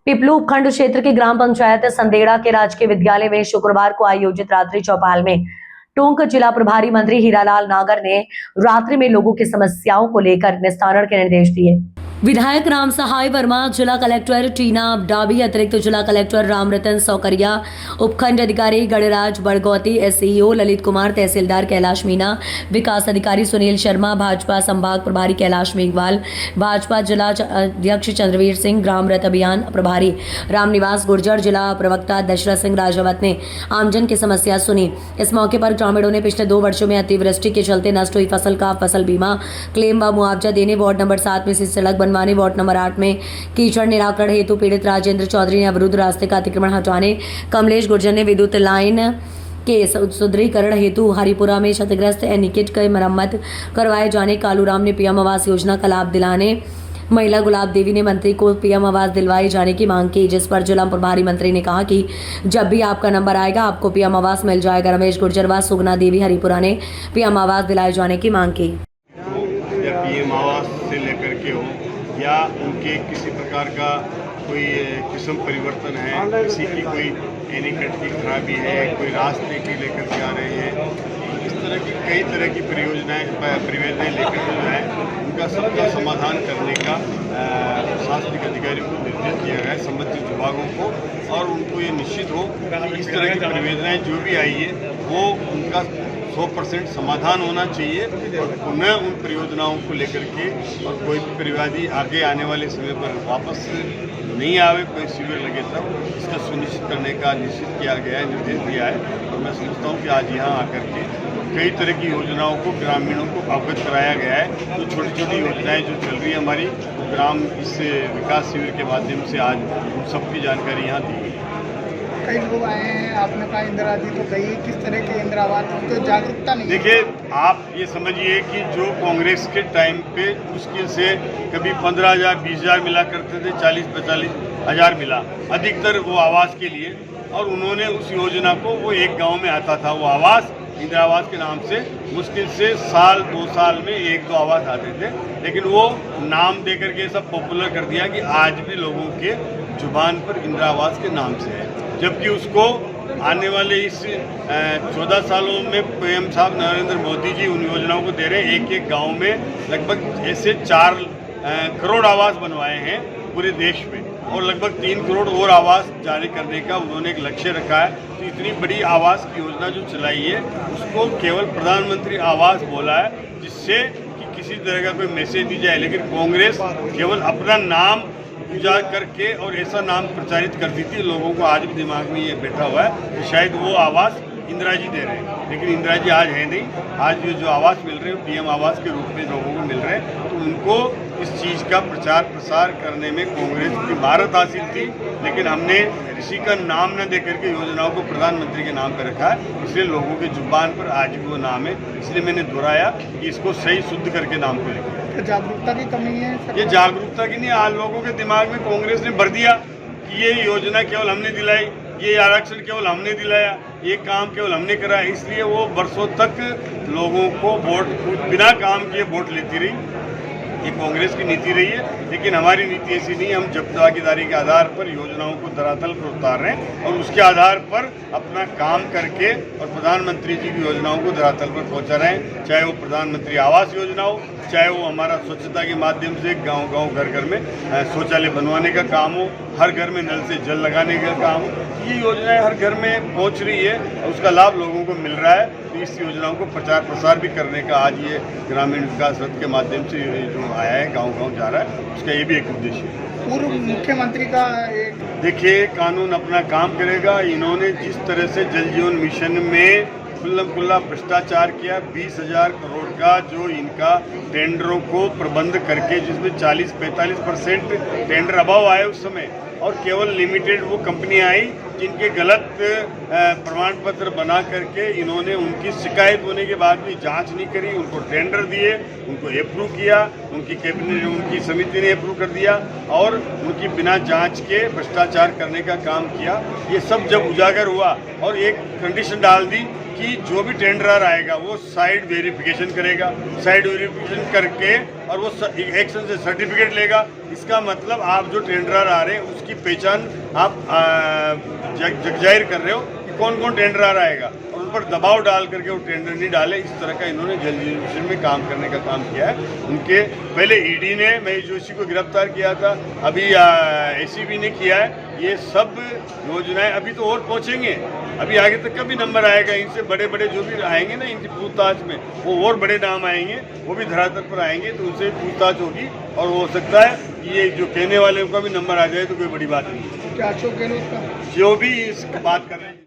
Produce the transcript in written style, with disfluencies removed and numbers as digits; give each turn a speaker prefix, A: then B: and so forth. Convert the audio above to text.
A: पिपलू उपखंड क्षेत्र के ग्राम पंचायत संदेड़ा के राजकीय विद्यालय में शुक्रवार को आयोजित रात्रि चौपाल में टोंक जिला प्रभारी मंत्री हीरालाल नागर ने रात्रि में लोगों की समस्याओं को लेकर निस्तारण के निर्देश दिए। विधायक राम सहाय वर्मा, जिला कलेक्टर टीना डाबी, अतिरिक्त जिला कलेक्टर रामरतन सौकरिया, उपखंड अधिकारी गणराज बड़गौती, एसईओ ललित कुमार, तहसीलदार कैलाश मीना, विकास अधिकारी सुनील शर्मा, भाजपा संभाग प्रभारी कैलाश मेघवाल, भाजपा जिला अध्यक्ष चंद्रवीर सिंह, ग्राम रथ अभियान प्रभारी रामनिवास गुर्जर, जिला प्रवक्ता दशरथ सिंह राजावत ने आमजन की समस्या सुनी। इस मौके पर ग्रामीणों ने पिछले 2 वर्षों में अतिवृष्टि के चलते नष्ट हुई फसल का फसल बीमा क्लेम व मुआवजा देने, वार्ड नंबर 7 में से सड़क बनवाने, वार्ड नंबर 8 में कीचड़ निराकरण हेतु पीड़ित राजेंद्र चौधरी ने अवरुद्ध रास्ते का अतिक्रमण हटाने, कमलेश गुर्जर ने विद्युत लाइन के सुदृढ़ीकरण हेतु हरिपुरा में क्षतिग्रस्त एनीकेट की मरम्मत करवाए जाने, कालूराम ने पीएम आवास योजना का लाभ दिलाने, महिला गुलाब देवी ने मंत्री को पीएम आवास दिलवाए जाने की मांग की, जिस पर जिला प्रभारी मंत्री ने कहा कि जब भी आपका नंबर आएगा आपको पीएम आवास मिल जाएगा। रमेश गुर्जर व सुगना देवी हरिपुरा ने पीएम आवास दिलाए जाने की मांग की।
B: पीएम आवास से लेकर के हो या उनके किसी प्रकार का कोई किस्म परिवर्तन है, किसी की कोई एनीकट की खराबी है, कोई रास्ते की लेकर के आ रहे हैं, इस तरह की कई तरह की परियोजनाएं लेकर जो है उनका सबका समाधान करने का प्रशासनिक अधिकारियों को निर्देश दिया गया है, संबंधित विभागों को, और उनको ये निश्चित हो कि इस तरह की परियोजनाएं जो भी आई है वो उनका 100% समाधान होना चाहिए और पुनः उन परियोजनाओं को लेकर के और कोई भी परिवादी आगे आने वाले समय पर वापस नहीं आवे, कोई शिविर लगे तब इसका सुनिश्चित करने का निश्चित किया गया है, निर्देश दिया है। और मैं समझता हूँ कि आज यहाँ आकर के कई तरह की योजनाओं को ग्रामीणों को अवगत कराया गया है। जो छोटी छोटी योजनाएं जो चल रही है हमारी ग्राम इस विकास शिविर के माध्यम से आज उन सबकी जानकारी यहाँ दी गई।
C: कई लोग आए हैं, आपने कहा इंदिरा जी तो गई, किस तरह के इंदिरा आवास तो जागरूकता नहीं।
B: देखिए, आप ये समझिए कि जो कांग्रेस के टाइम पे मुश्किल से कभी 15,000 20,000 मिला करते थे, 40-45 हज़ार मिला अधिकतर वो आवास के लिए, और उन्होंने उस योजना को वो एक गांव में आता था वो आवास इंदिरा आवास के नाम से, मुश्किल से साल 2 साल में 1-2 आवास आते थे, लेकिन वो नाम दे करके सब पॉपुलर कर दिया कि आज भी लोगों के जुबान पर इंदिरा आवास के नाम से है, जबकि उसको आने वाले इस 14 सालों में पीएम साहब नरेंद्र मोदी जी उन योजनाओं को दे रहे हैं। एक गांव में लगभग ऐसे 4 करोड़ आवास बनवाए हैं पूरे देश में, और लगभग 3 करोड़ और आवास जारी करने का उन्होंने एक लक्ष्य रखा है। तो इतनी बड़ी आवास की योजना जो चलाई है उसको केवल प्रधानमंत्री आवास बोला है, जिससे कि किसी तरह का कोई मैसेज दी जाए, लेकिन कांग्रेस केवल अपना नाम पूजा करके और ऐसा नाम प्रचारित करती थी। लोगों को आज भी दिमाग में ये बैठा हुआ है कि शायद वो आवास इंदिरा जी दे रहे हैं, लेकिन इंदिरा जी आज है नहीं। आज ये जो आवास मिल रहे हैं पीएम आवास के रूप में लोगों को मिल रहे हैं, तो उनको इस चीज़ का प्रचार प्रसार करने में कांग्रेस की महारत हासिल थी, लेकिन हमने किसी का नाम न दे करके योजनाओं को प्रधानमंत्री के नाम पर रखा है, इसलिए लोगों के जुबान पर आज भी वो नाम है। इसलिए मैंने दोहराया कि इसको सही शुद्ध करके नाम को लिखा।
C: जागरूकता की कमी है,
B: ये जागरूकता की नहीं, आज लोगों के दिमाग में कांग्रेस ने भर दिया कि ये योजना केवल हमने दिलाई, ये आरक्षण केवल हमने दिलाया, ये काम केवल हमने करा, इसलिए वो बरसों तक लोगों को वोट बिना काम किए वोट लेती रही। ये कांग्रेस की नीति रही है, लेकिन हमारी नीति ऐसी नहीं है। हम जवाबदारी के आधार पर योजनाओं को धरातल पर उतार रहे हैं और उसके आधार पर अपना काम करके और प्रधानमंत्री जी की योजनाओं को धरातल पर पहुंचा रहे हैं, चाहे वो प्रधानमंत्री आवास योजना हो, चाहे वो हमारा स्वच्छता के माध्यम से गांव-गांव घर-घर में शौचालय बनवाने का काम हो, हर घर में नल से जल लगाने का काम हो। ये योजनाएं हर घर में पहुंच रही है और उसका लाभ लोगों को मिल रहा है। तो इस योजनाओं को प्रचार प्रसार भी करने का आज ये ग्रामीण विकास रथ के माध्यम से जो आया है, गांव-गांव जा रहा है, उसका ये भी एक उद्देश्य है।
C: पूर्व मुख्यमंत्री का एक
B: देखिए, कानून अपना काम करेगा। इन्होंने जिस तरह से जल जीवन मिशन में खुल्ला भ्रष्टाचार किया, 20,000 करोड़ का जो इनका टेंडरों को प्रबंध करके, जिसमें 40-45% टेंडर अभाव आए उस समय, और केवल लिमिटेड वो कंपनियां आई जिनके गलत प्रमाण पत्र बना करके इन्होंने उनकी शिकायत होने के बाद भी जांच नहीं करी, उनको टेंडर दिए, उनको अप्रूव किया, उनकी कैबिनेट उनकी समिति ने अप्रूव कर दिया और उनकी बिना जांच के भ्रष्टाचार करने का काम किया। ये सब जब उजागर हुआ और एक कंडीशन डाल दी कि जो भी टेंडरर आएगा वो साइड वेरिफिकेशन करेगा, साइड वेरिफिकेशन करके और वो एक्शन से सर्टिफिकेट लेगा। इसका मतलब आप जो टेंडरर आ रहे हैं उसकी पहचान आप जाहिर कर रहे हो कि कौन कौन टेंडरर आएगा, और उन पर दबाव डाल करके वो टेंडर नहीं डाले। इस तरह का इन्होंने जल जीवन मिशन में काम करने का काम किया है। उनके पहले ईडी ने महेश जोशी को गिरफ्तार किया था, अभी एसीबी ने किया है। ये सब योजनाएं अभी तो और पहुंचेंगे, अभी आगे तक का भी नंबर आएगा। इनसे बड़े बड़े जो भी आएंगे ना इनकी पूछताछ में, वो और बड़े नाम आएंगे, वो भी धरातल पर आएंगे, तो उनसे पूछताछ होगी। और हो सकता है कि ये जो कहने वाले का भी नंबर आ जाए तो कोई बड़ी बात नहीं है।
C: क्या अशोक गहलोत का
B: जो भी इस बात कर रहे हैं